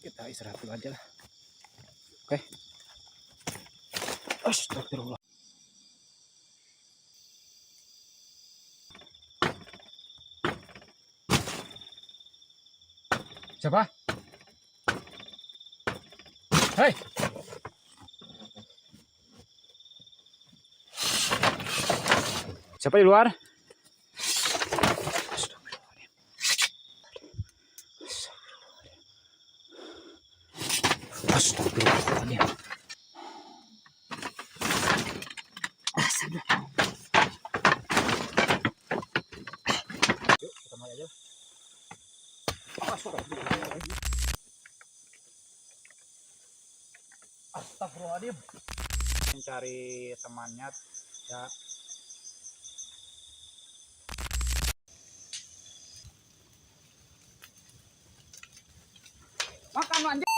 Kita istirahat dulu aja lah. Oke. Astagfirullah. Siapa? Hei. Siapa di luar? Astagfirullahaladzim. Yuk, kita mulai aja. Astagfirullahaladzim. Mencari temannya ya. Makan anjing.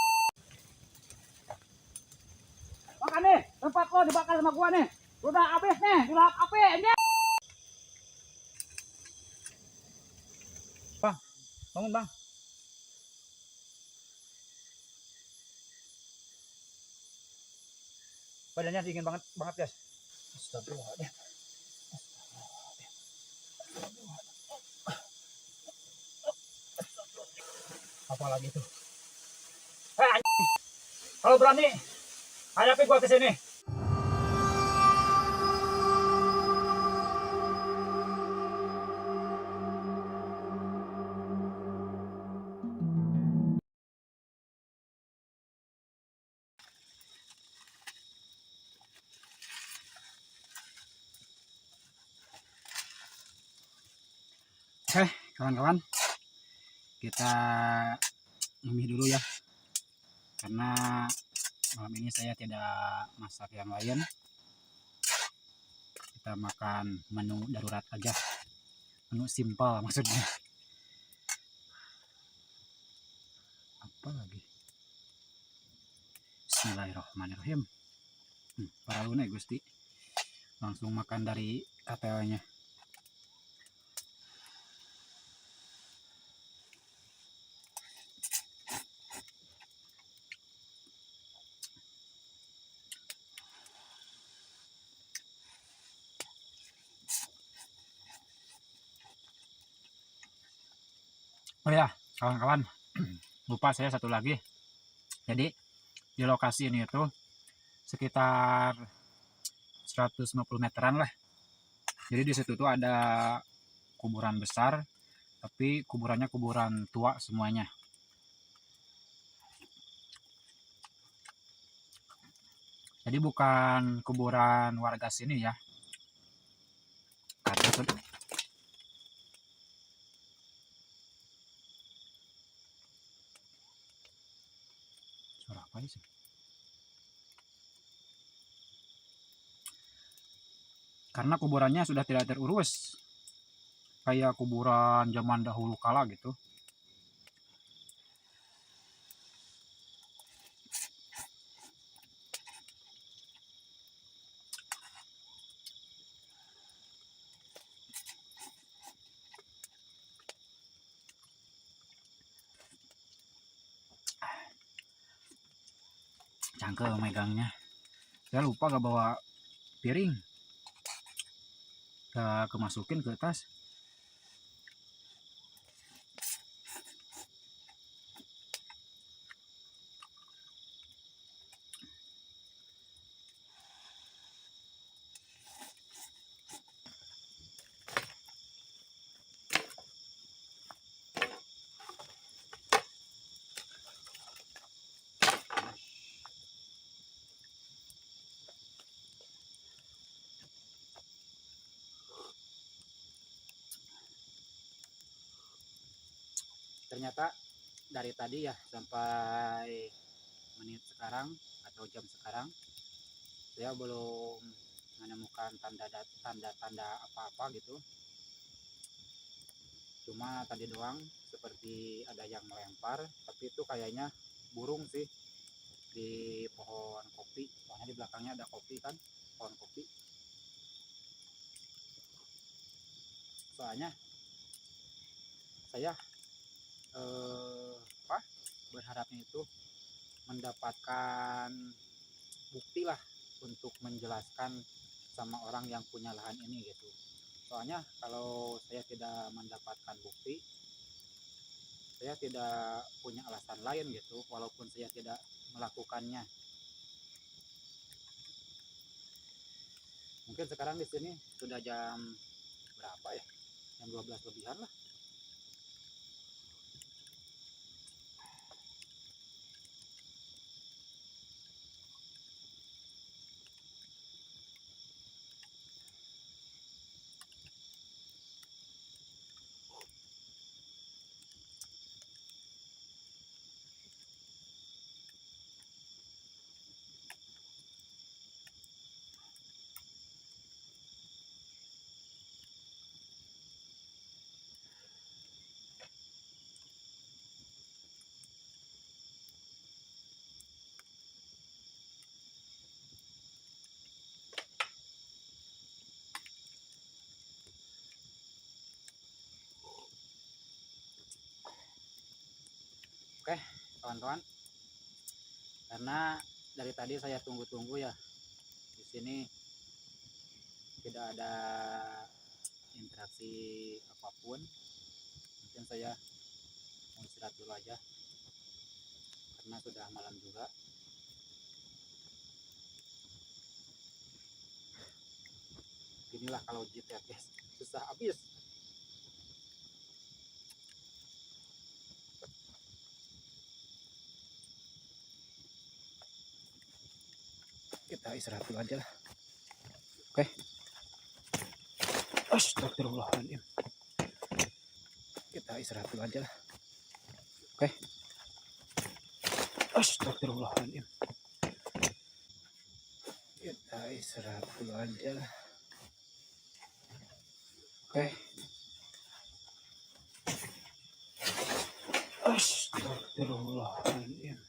Makan nih, tempat lo dibakar sama gua nih. Udah habis nih, dilap api anjing. Bang, bangun bang. Badannya dingin banget guys. Astagfirullahaladzim. Apalagi itu? Anjing. Kalau berani, hadapi gua ke sini. Oke, kawan-kawan, kita minum dulu ya, karena malam ini saya tidak masak yang lain. Kita makan menu darurat aja, menu simpel maksudnya. Apa lagi? Bismillahirrahmanirrahim. Para luna Gusti, langsung makan dari KTW-nya. Oh ya, kawan-kawan, lupa saya satu lagi. Jadi di lokasi ini itu sekitar 150 meteran lah. Jadi di situ tuh ada kuburan besar, tapi kuburannya kuburan tua semuanya. Jadi bukan kuburan warga sini ya. Karena suara apa sih? Karena kuburannya sudah tidak terurus, kayak kuburan zaman dahulu kala gitu. Cangkel megangnya. Saya lupa gak bawa piring, gak kemasukin ke tas. Ternyata dari tadi ya sampai menit sekarang atau jam sekarang saya belum menemukan tanda-tanda apa-apa gitu. Cuma tadi doang seperti ada yang melempar, tapi itu kayaknya burung sih di pohon kopi. Soalnya di belakangnya ada kopi kan, pohon kopi. Soalnya saya berharapnya itu mendapatkan bukti lah untuk menjelaskan sama orang yang punya lahan ini gitu. Soalnya kalau saya tidak mendapatkan bukti, saya tidak punya alasan lain gitu, walaupun saya tidak melakukannya. Mungkin sekarang di sini sudah jam berapa ya? Jam 12 lebihan lah. Oke, kawan-kawan. Karena dari tadi saya tunggu-tunggu ya. Di sini tidak ada interaksi apapun. Mungkin saya mau istirahat dulu aja. Karena sudah malam juga. Inilah kalau jeep ya guys. Susah habis. Kita istirahat dulu aja lah. Oke. Astagfirullahaladzim. Kita istirahat dulu aja lah. Oke. Astagfirullahaladzim. Kita istirahat dulu aja lah. Oke. Astagfirullahaladzim.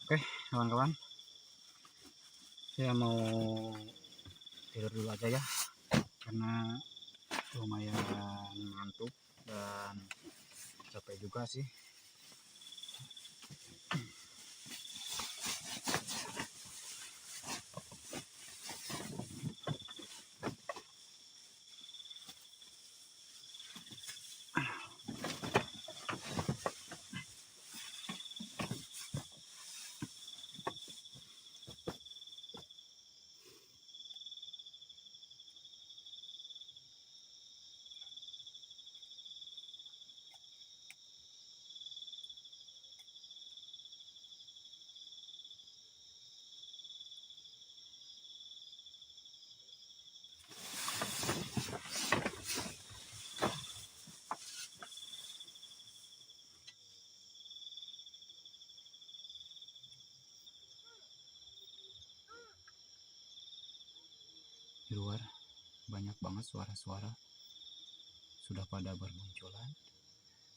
Oke, kawan-kawan, saya mau tidur dulu aja ya, karena lumayan ngantuk dan capek juga sih. Di luar banyak banget suara-suara sudah pada bermunculan.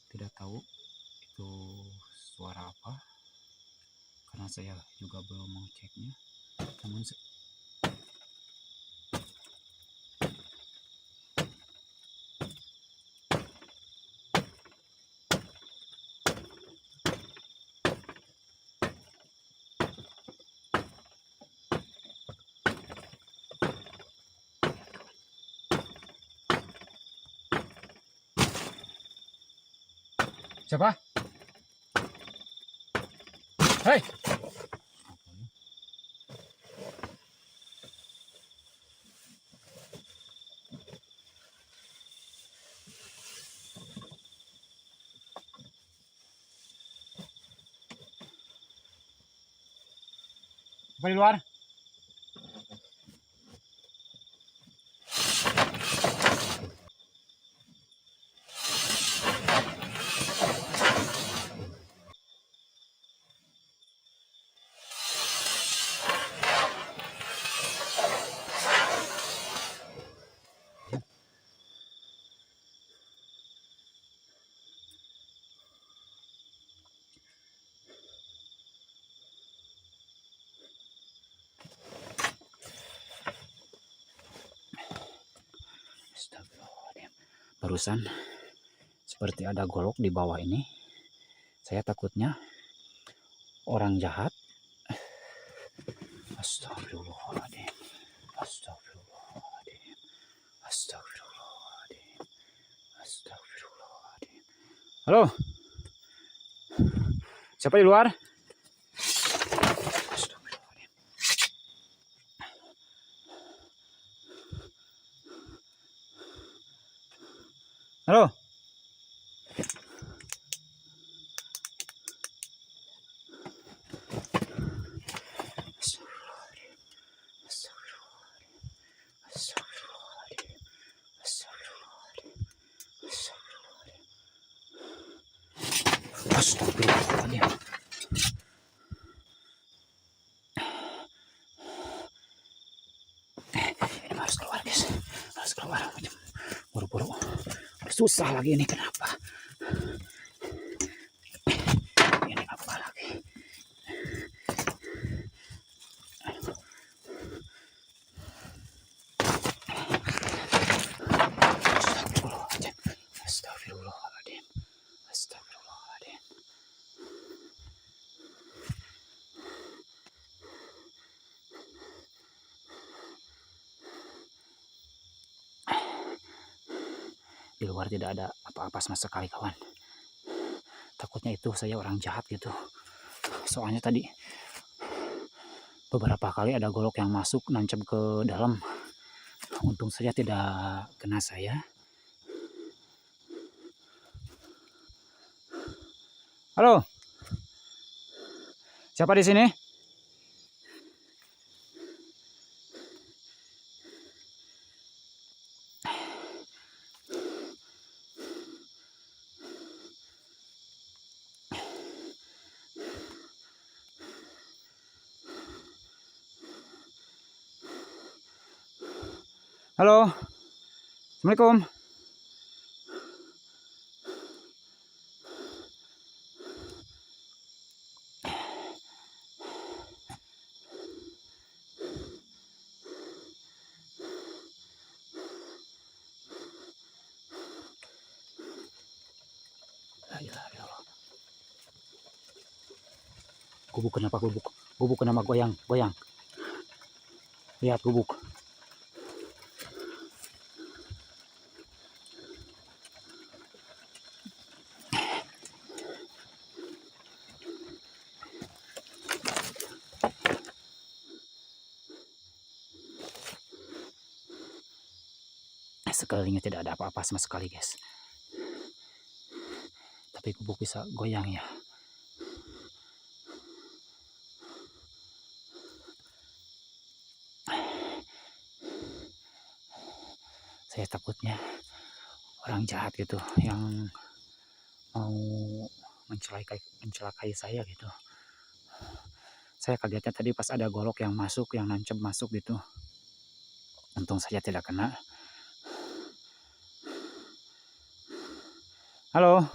Tidak tahu itu suara apa, karena saya juga belum mengeceknya. Namun siapa? Hei! Apa di luar? barusan seperti ada golok di bawah ini. Saya takutnya orang jahat. Astagfirullahaladzim. Astagfirullahaladzim. Astagfirullahaladzim. Astagfirullahaladzim. Halo? Siapa di luar? Astagfirullahaladzim. Halo? Astagfirullahaladzim. Ini harus keluar guys, harus keluar. Buru-buru, susah lagi ini, kenapa? Ini apa lagi? Astagfirullahaladzim. Astagfirullahaladzim. Astagfirullahaladzim. Di luar tidak ada apa-apa sama sekali kawan. Takutnya itu saya orang jahat gitu. Soalnya tadi beberapa kali ada golok yang masuk nancap ke dalam. Untung saja tidak kena saya. Halo? Siapa di sini? Halo? Assalamualaikum. Gubuk kenapa gubuk? Gubuk kenapa goyang? Goyang. Lihat gubuk. Sekelilingnya tidak ada apa-apa sama sekali guys. Tapi gubuk bisa goyang ya. Saya takutnya orang jahat gitu yang mau mencelakai saya gitu. Saya kagetnya tadi pas ada golok yang masuk, yang nancep masuk gitu. Untung saja tidak kena. Halo?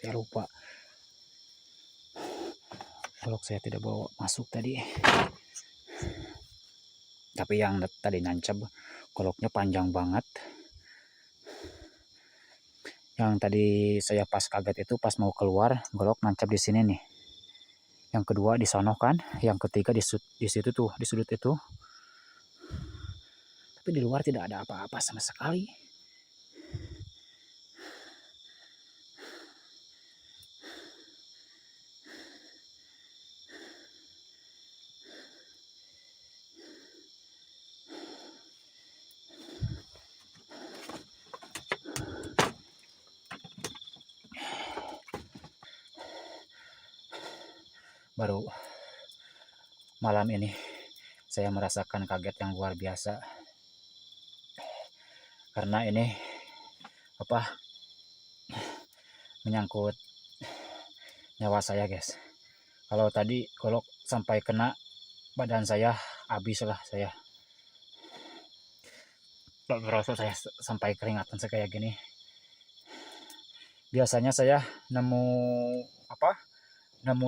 Saya lupa. Golok saya tidak bawa masuk tadi. Tapi yang tadi nancap goloknya panjang banget. Yang tadi saya pas kaget itu pas mau keluar golok nancap di sini nih. Yang kedua di sono kan, yang ketiga di situ tuh, di sudut itu. Tapi di luar tidak ada apa-apa sama sekali. Baru malam ini saya merasakan kaget yang luar biasa. Karena ini apa menyangkut nyawa saya guys. Kalau tadi golok sampai kena badan saya, habis lah saya. Gak ngerasa saya sampai keringatan kayak gini. Biasanya saya nemu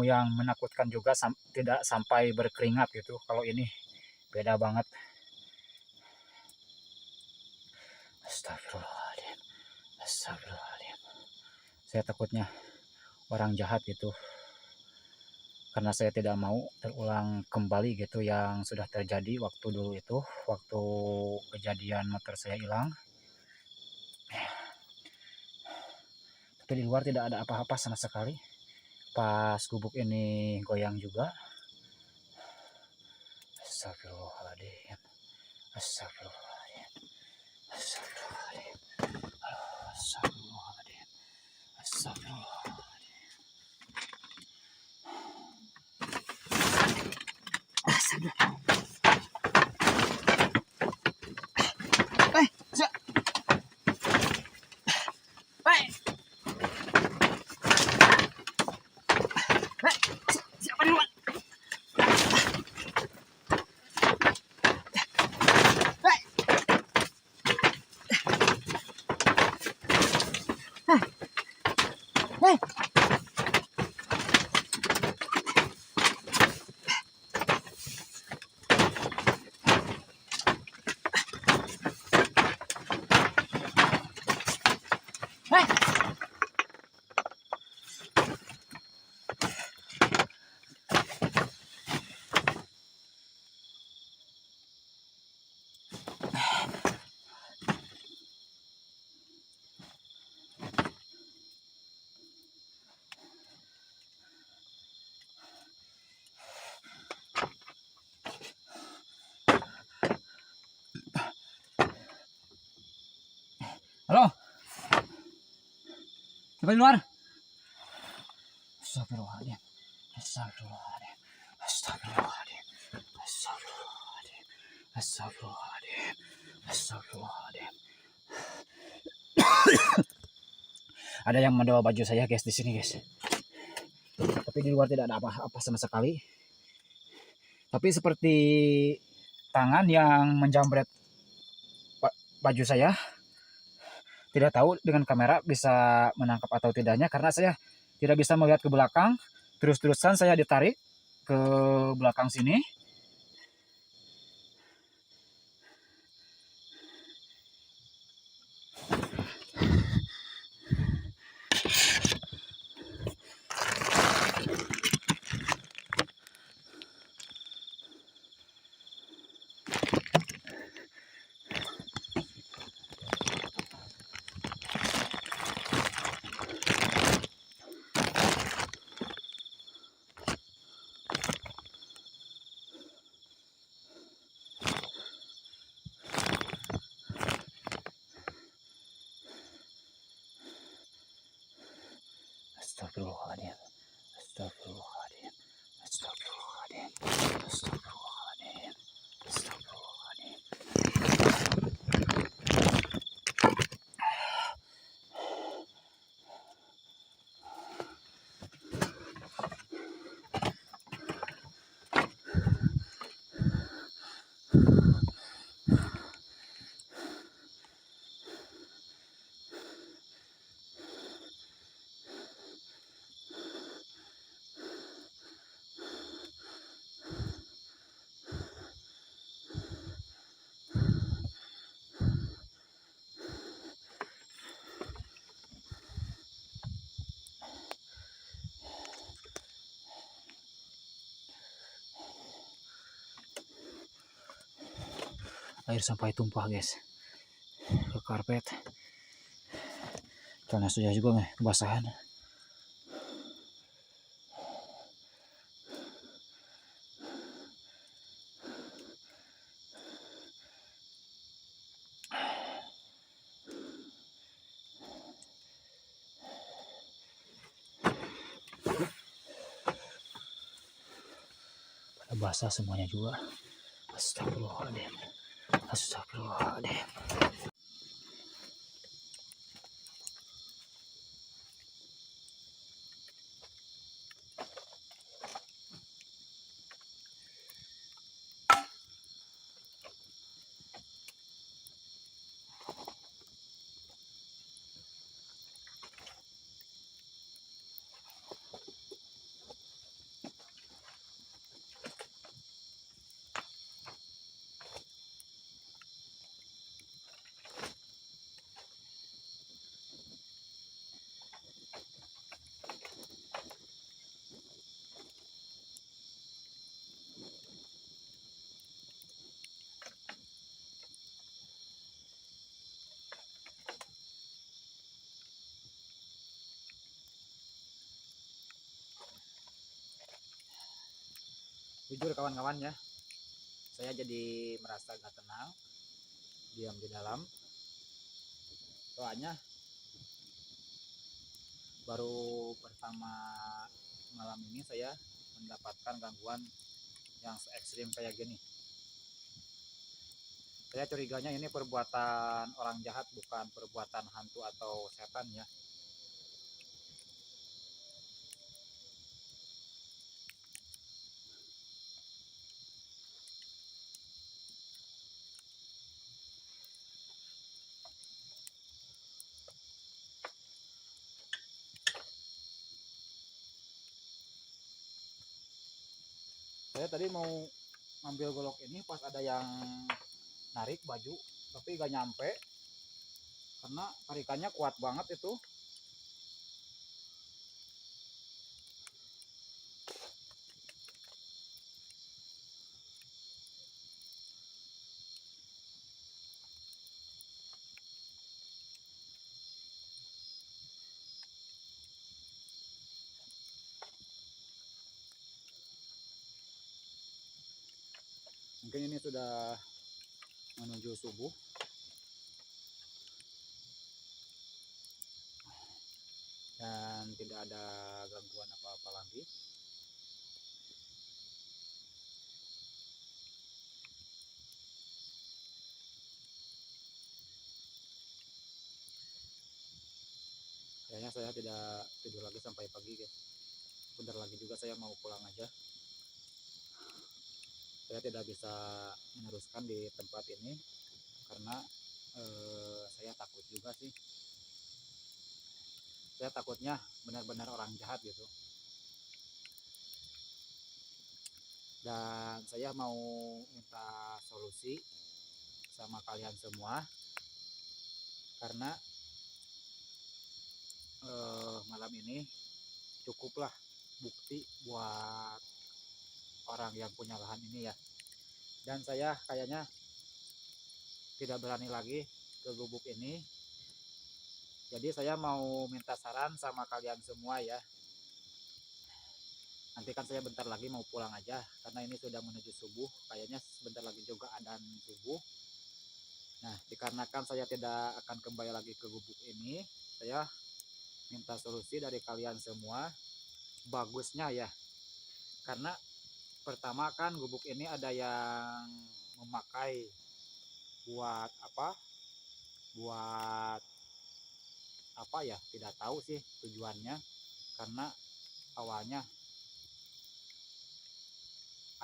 yang menakutkan juga tidak sampai berkeringat gitu. Kalau ini beda banget. Astagfirullahaladzim. Astagfirullahaladzim. Saya takutnya orang jahat gitu, karena saya tidak mau terulang kembali gitu yang sudah terjadi waktu dulu itu, waktu kejadian motor saya hilang. Tapi di luar tidak ada apa-apa sama sekali. Pas gubuk ini goyang juga. Astagfirullahaladzim. Astagfirullahaladzim. Astagfirullahaladzim. Astagfirullahaladzim. Astagfirullahaladzim. Siapa duluan? Halo? Siapa di luar? Astagfirullahaladzim. Astagfirullahaladzim. Astagfirullahaladzim. Astagfirullahaladzim. Astagfirullahaladzim. Astagfirullahaladzim. Ada yang membawa baju saya guys di sini guys. Tapi di luar tidak ada apa-apa sama sekali. Tapi seperti tangan yang menjambret baju saya. Tidak tahu dengan kamera bisa menangkap atau tidaknya, karena saya tidak bisa melihat ke belakang. Terus-terusan saya ditarik ke belakang sini. Astagfirullahaladzim. Astagfirullahaladzim. Astagfirullahaladzim. Astagfirullahaladzim. Astagfirullahaladzim. Air sampai tumpah guys ke karpet. Celana saya juga nih kebasahan. Pada basah semuanya juga. Astagfirullahaladzim. Astagfirullahaladzim. Jujur kawan-kawan ya, saya jadi merasa gak tenang, diam di dalam. Soalnya baru pertama malam ini saya mendapatkan gangguan yang ekstrim kayak gini. Saya curiganya ini perbuatan orang jahat, bukan perbuatan hantu atau setan ya. Saya tadi mau ngambil golok ini pas ada yang narik baju, tapi gak nyampe karena tarikannya kuat banget itu. Mungkin ini sudah menuju subuh dan tidak ada gangguan apa-apa lagi. Kayaknya saya tidak tidur lagi sampai pagi guys. Bentar lagi juga saya mau pulang aja. Saya tidak bisa meneruskan di tempat ini karena saya takut juga sih. Saya takutnya benar-benar orang jahat gitu. Dan saya mau minta solusi sama kalian semua karena malam ini cukuplah bukti buat orang yang punya lahan ini ya. Dan saya kayaknya tidak berani lagi ke gubuk ini. Jadi saya mau minta saran sama kalian semua ya. Nanti kan saya bentar lagi mau pulang aja karena ini sudah menuju subuh. Kayaknya sebentar lagi juga adzan subuh. Nah, dikarenakan saya tidak akan kembali lagi ke gubuk ini, saya minta solusi dari kalian semua. Bagusnya ya, karena pertama kan gubuk ini ada yang memakai buat apa? Buat apa ya? Tidak tahu sih tujuannya. Karena awalnya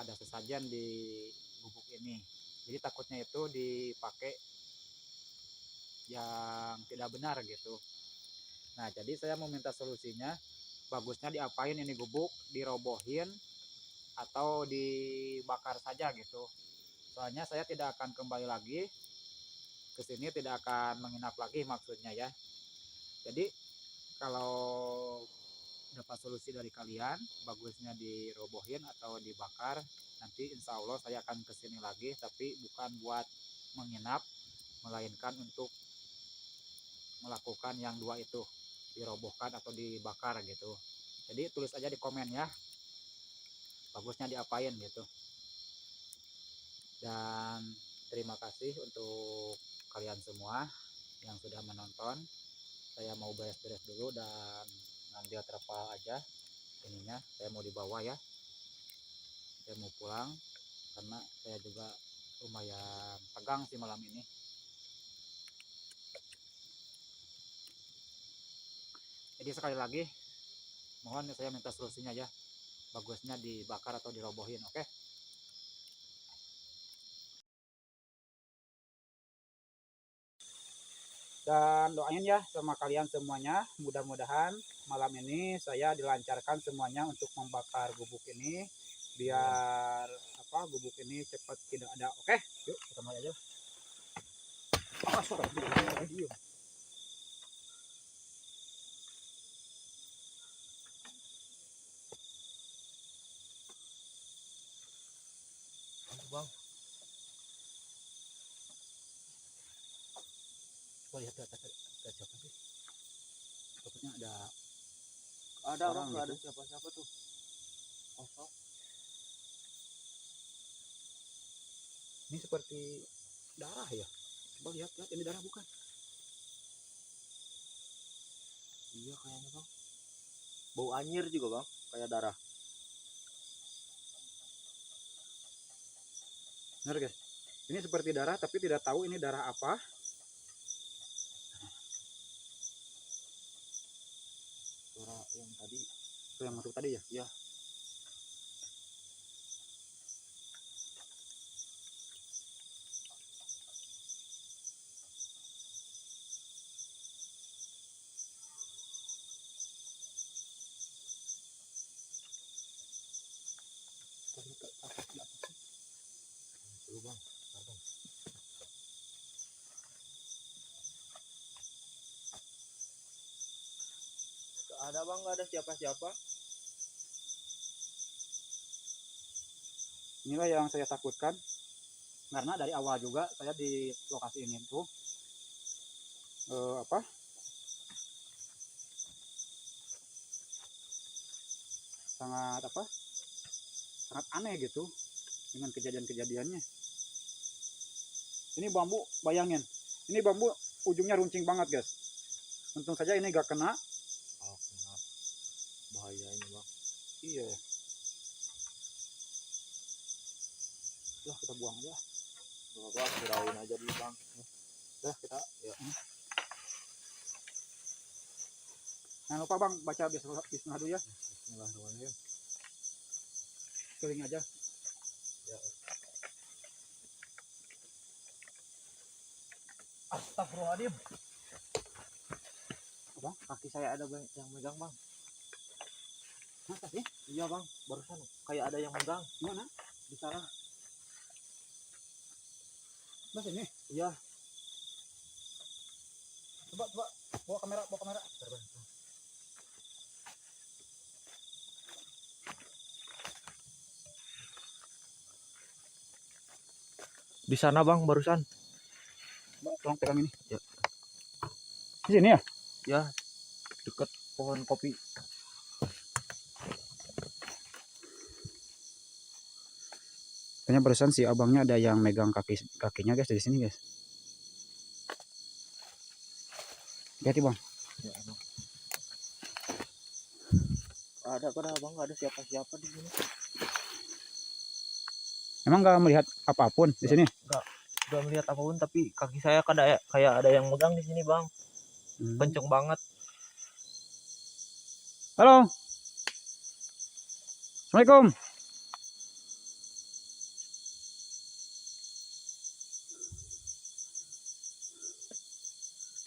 ada sesajen di gubuk ini. Jadi takutnya itu dipakai yang tidak benar gitu. Nah, jadi saya mau minta solusinya. Bagusnya diapain ini gubuk? Dirobohin atau dibakar saja gitu. Soalnya saya tidak akan kembali lagi ke sini, tidak akan menginap lagi maksudnya ya. Jadi kalau dapat solusi dari kalian, bagusnya dirobohin atau dibakar, nanti insya Allah saya akan kesini lagi, tapi bukan buat menginap, melainkan untuk melakukan yang dua itu, dirobohkan atau dibakar gitu. Jadi tulis aja di komen ya, bagusnya diapain gitu. Dan terima kasih untuk kalian semua yang sudah menonton. Saya mau beres-beres dulu dan ngambil terpal aja ininya. Saya mau dibawa ya, saya mau pulang karena saya juga lumayan tegang sih malam ini. Jadi sekali lagi mohon saya minta solusinya ya, bagusnya dibakar atau dirobohin, oke? Dan doain ya sama kalian semuanya, mudah-mudahan malam ini saya dilancarkan semuanya untuk membakar gubuk ini biar apa gubuk ini cepat tidak ada. Oke, yuk kita mulai aja. Bang, oh lihat ada siapa sih? Sepertinya ada orang, nggak ada gitu. siapa-siapa tuh, kosong. Ini seperti darah ya. Coba lihat, ini darah bukan? Iya kayaknya bang. Bau anyir juga bang, kayak darah. Benar guys. Ini seperti darah tapi tidak tahu ini darah apa. Suara yang tadi, Itu yang masuk tadi ya? ya. Dulu bang, pardon. Gak ada bang, gak ada siapa-siapa. Inilah yang saya takutkan. Karena dari awal juga saya di lokasi ini tuh sangat aneh gitu dengan kejadian-kejadiannya. Ini bambu, bayangin, ini bambu ujungnya runcing banget guys. Untung saja ini gak kena. Oh kena, bahaya ini bang. Iya lah, kita buang aja. Gak apa, sirain aja dulu bang. Udah kita ya. Jangan lupa bang baca bismillah dulu ya. Bismillahirrahmanirrahim. Keliling aja Ya. Astagfirullahaladzim. Bang, kaki saya ada yang megang bang. Masa sih? Iya bang, barusan kayak ada yang megang. Mana? Di sana. Mas ini? Iya. Coba bawa kamera. Di sana bang, barusan. Mbak, tolong pegang ini. Ya. Di sini ya? Ya, deket pohon kopi. Kayaknya barusan si abangnya ada yang megang kakinya guys di sini guys. Hati bang. Ya, bang. Ada bang, nggak ada siapa-siapa di sini. Emang nggak melihat apapun di sini? Nggak melihat apapun, tapi kaki saya kayak ada yang megang di sini bang. Kenceng banget. Halo. Assalamualaikum.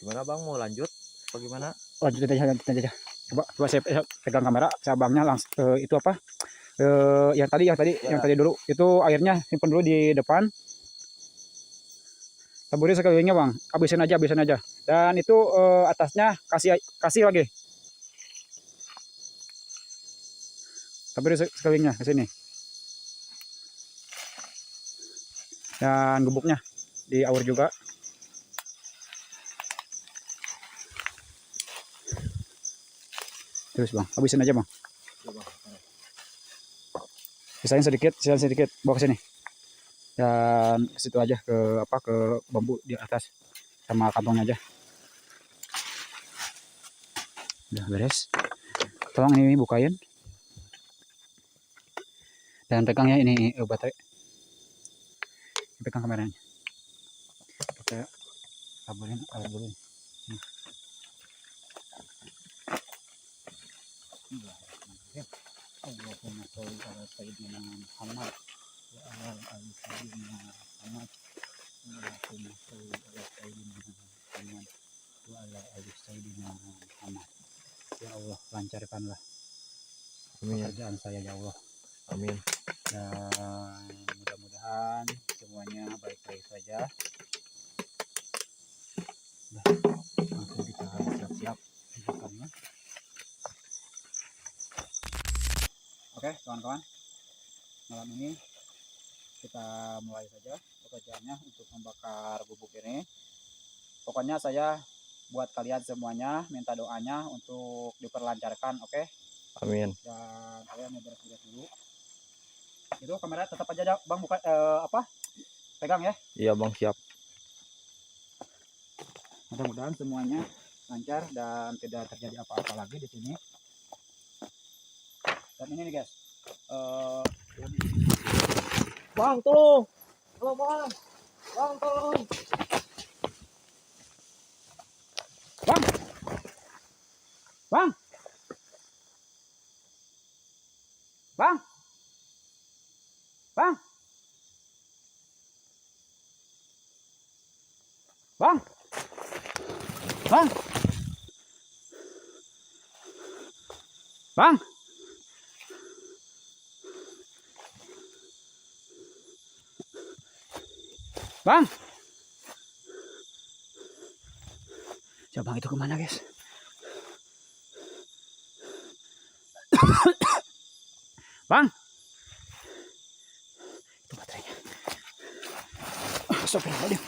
Gimana bang, mau lanjut? Bagaimana? Lanjut aja. Coba saya pegang kamera, si abangnya langsung itu apa? Yang tadi dulu itu airnya simpan dulu di depan. Taburin sekelilingnya bang, habisin aja. Dan itu atasnya kasih lagi. Taburin sekelilingnya ke sini. Dan gubuknya diaur juga. Terus bang, habisin aja bang. Sisain sedikit, bawa ke sini. Dan ke situ aja ke bambu di atas sama kantongnya aja. Udah beres. Tolong ini bukain. Dan pegangnya ini baterai. Pegang kameranya. Kita taburin air dulu. Allahumma sholli ala sayyidina Muhammad wa ala ali sayyidina Muhammad. Allahumma sholli ala sayyidina Muhammad wa ala ali sayyidina Muhammad. Ya Allah, lancarkanlah pekerjaan saya ya Allah. Amin. Dan mudah-mudahan semuanya baik-baik saja. Nah, langsung kita siap-siap makannya. Oke kawan-kawan, malam ini kita mulai saja pekerjaannya untuk membakar bubuk ini. Pokoknya saya buat kalian semuanya minta doanya untuk diperlancarkan, oke? Amin. Dan saya mau beres-beres dulu. Itu kamera tetap aja bang, buka pegang ya. Iya bang, siap. Mudah-mudahan semuanya lancar dan tidak terjadi apa-apa lagi di sini. Dan ini nih guys, Bang, tolong. Halo bang. Bang, tolong. bang, bang, bang, bang, bang, bang, bang, bang. Coba bang itu kemana guys? Bang, itu baterainya. Astagfirullahaladzim.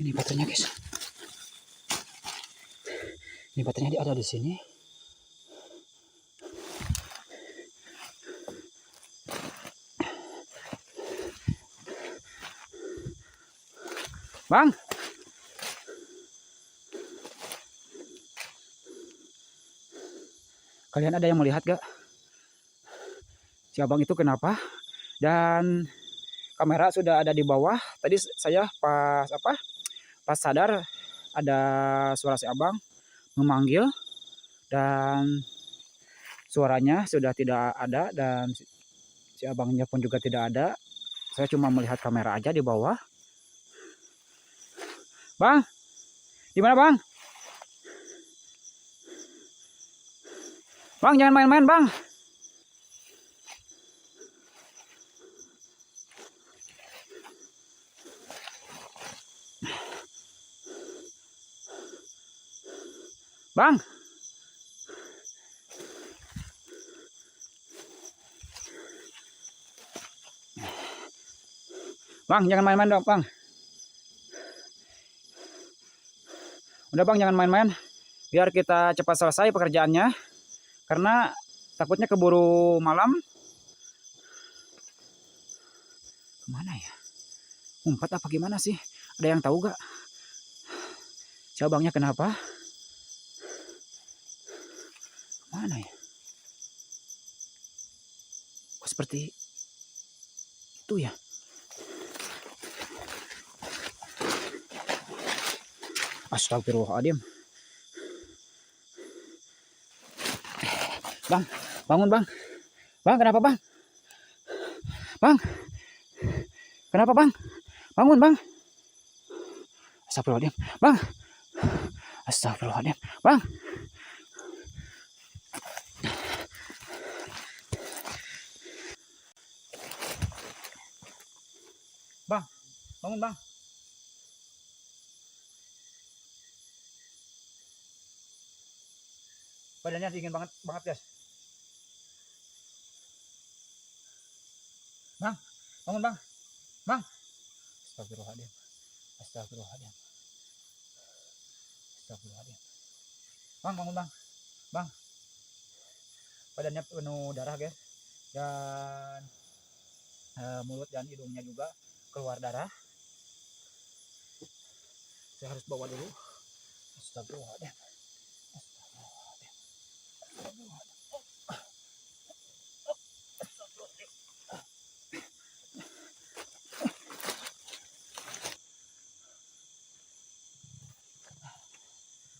Ini baterainya guys. Ini baterainya ada di sini. Bang, kalian ada yang melihat gak? Si abang itu kenapa? Dan kamera sudah ada di bawah. Tadi saya pas sadar ada suara si abang memanggil dan suaranya sudah tidak ada dan si abangnya pun juga tidak ada. Saya cuma melihat kamera aja di bawah. Bang, di mana bang? Bang, jangan main-main bang. Bang, bang, jangan main-main dong bang. Udah bang, jangan main-main. Biar kita cepat selesai pekerjaannya. Karena takutnya keburu malam. Kemana ya? Umpat apa gimana sih? Ada yang tahu gak? Si abangnya kenapa? Kemana ya? Kok seperti itu ya? Astagfirullahaladzim. Bang, bangun bang. Bang, kenapa bang? Bang, kenapa bang? Bangun bang. Astagfirullahaladzim. Bang, astagfirullahaladzim. Bang. Bang, bangun bang. Badannya dingin banget guys. Bang, bangun bang. Bang. Astagfirullahaladzim. Astagfirullahaladzim. Astagfirullahaladzim. Bang, bangun bang. Bang. Badannya penuh darah guys. Dan mulut dan hidungnya juga keluar darah. Saya harus bawa dulu. Astagfirullahaladzim.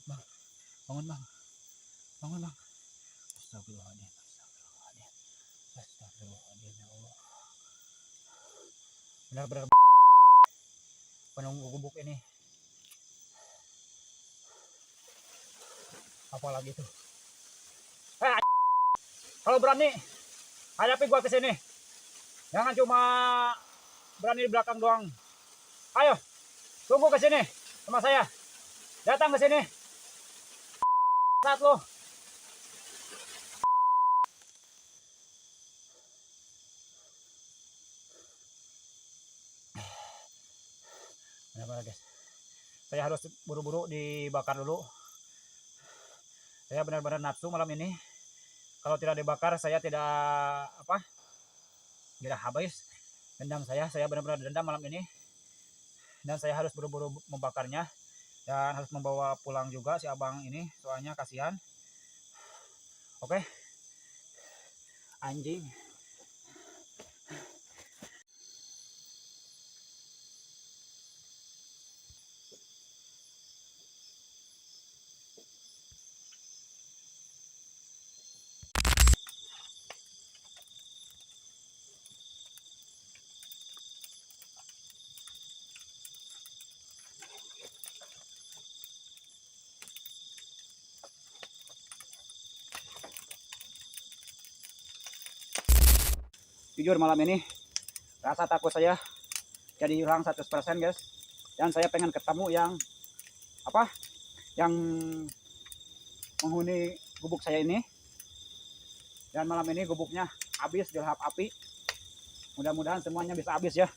Bang, bangun bang. Bangun bang. Astagfirullahaladzim. Astagfirullahaladzim. Astagfirullahaladzim ya Allah. Benar-benar penunggu gubuk ini. Apalagi itu. Kalau berani hadapi gua ke sini. Jangan cuma berani di belakang doang. Ayo, tunggu ke sini sama saya. Datang ke sini. Saat lo. Benar-benar guys. Saya harus buru-buru dibakar dulu. Saya benar-benar nafsu malam ini. Kalau tidak dibakar saya tidak habis. dendam saya benar-benar dendam malam ini, dan saya harus buru-buru membakarnya dan harus membawa pulang juga si abang ini, soalnya kasihan. Oke, anjing. Jujur malam ini rasa takut saya jadi hilang 100% guys, dan saya pengen ketemu yang apa, yang menghuni gubuk saya ini, dan malam ini gubuknya habis dilahap api. Mudah-mudahan semuanya bisa habis ya.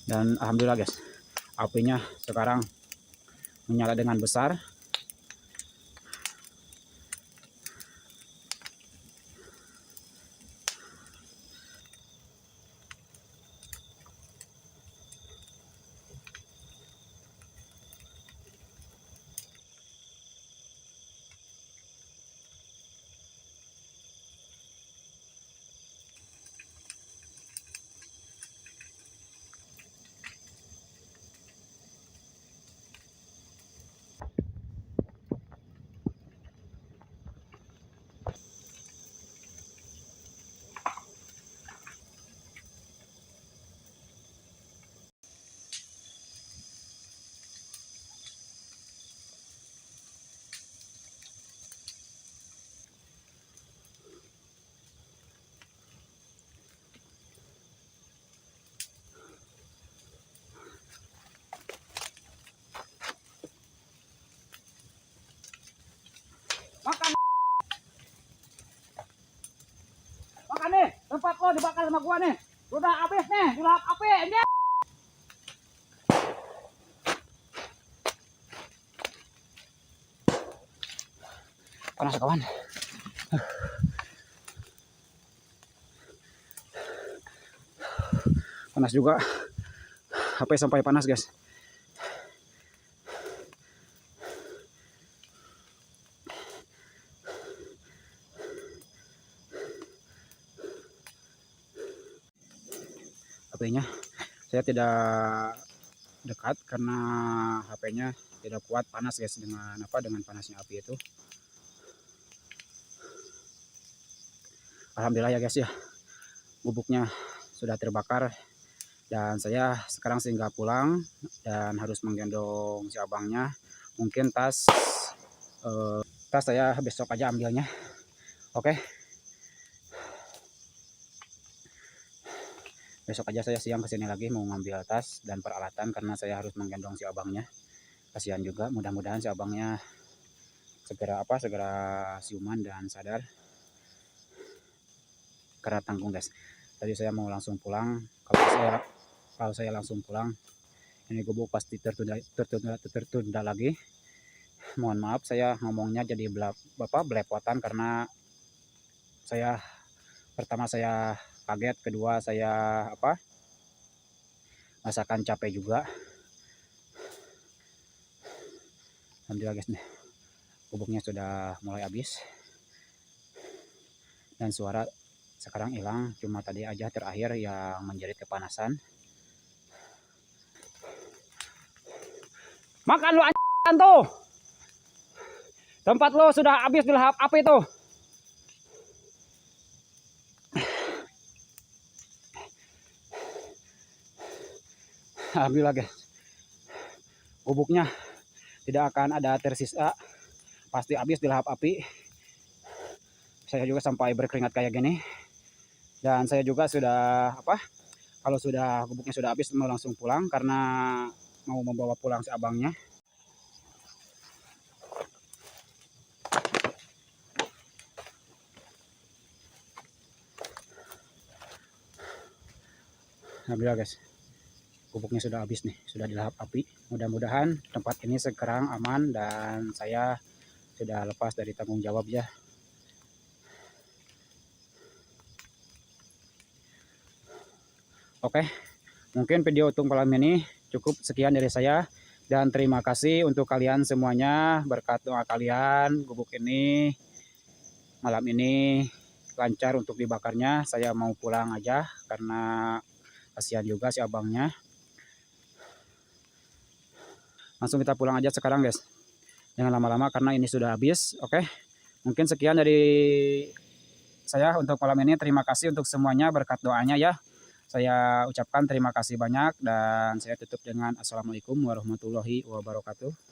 Dan alhamdulillah guys, apinya sekarang menyala dengan besar. Makan, makan nih, tempat lo dibakar sama gua nih, udah habis nih, dilahap api ini. Panas kawan. Panas juga, HP sampai panas guys. HP-nya saya tidak dekat karena HP-nya tidak kuat panas guys, dengan dengan panasnya api itu. Alhamdulillah ya guys ya, gubuknya sudah terbakar, dan saya sekarang singgah pulang dan harus menggendong si abangnya. Mungkin tas saya besok aja ambilnya. Oke, besok aja saya siang kesini lagi mau ngambil tas dan peralatan karena saya harus menggendong si abangnya. Kasihan juga, mudah-mudahan si abangnya segera siuman dan sadar, karena tanggung guys. Tadi saya mau langsung pulang, kalau saya langsung pulang ini gubuk pasti tertunda lagi. Mohon maaf saya ngomongnya jadi belepotan karena pertama saya kaget, kedua saya rasakan capek juga. Alhamdulillah guys nih, gubuknya sudah mulai habis dan suara sekarang hilang, cuma tadi aja terakhir yang menjerit kepanasan. Makan lu anjing tuh, tempat lo sudah habis dilahap api tuh. Alhamdulillah guys, gubuknya tidak akan ada tersisa, pasti habis dilahap api. Saya juga sampai berkeringat kayak gini, dan saya juga sudah kalau sudah gubuknya sudah habis mau langsung pulang karena mau membawa pulang si abangnya. Alhamdulillah guys, gubuknya sudah habis nih, sudah dilahap api. Mudah-mudahan tempat ini sekarang aman dan saya sudah lepas dari tanggung jawab ya. Oke, mungkin video untuk malam ini cukup sekian dari saya. Dan terima kasih untuk kalian semuanya. Berkat doa kalian, gubuk ini malam ini lancar untuk dibakarnya. Saya mau pulang aja karena kasihan juga si abangnya. Langsung kita pulang aja sekarang guys. Jangan lama-lama karena ini sudah habis. Oke, mungkin sekian dari saya untuk malam ini. Terima kasih untuk semuanya berkat doanya ya. Saya ucapkan terima kasih banyak dan saya tutup dengan assalamualaikum warahmatullahi wabarakatuh.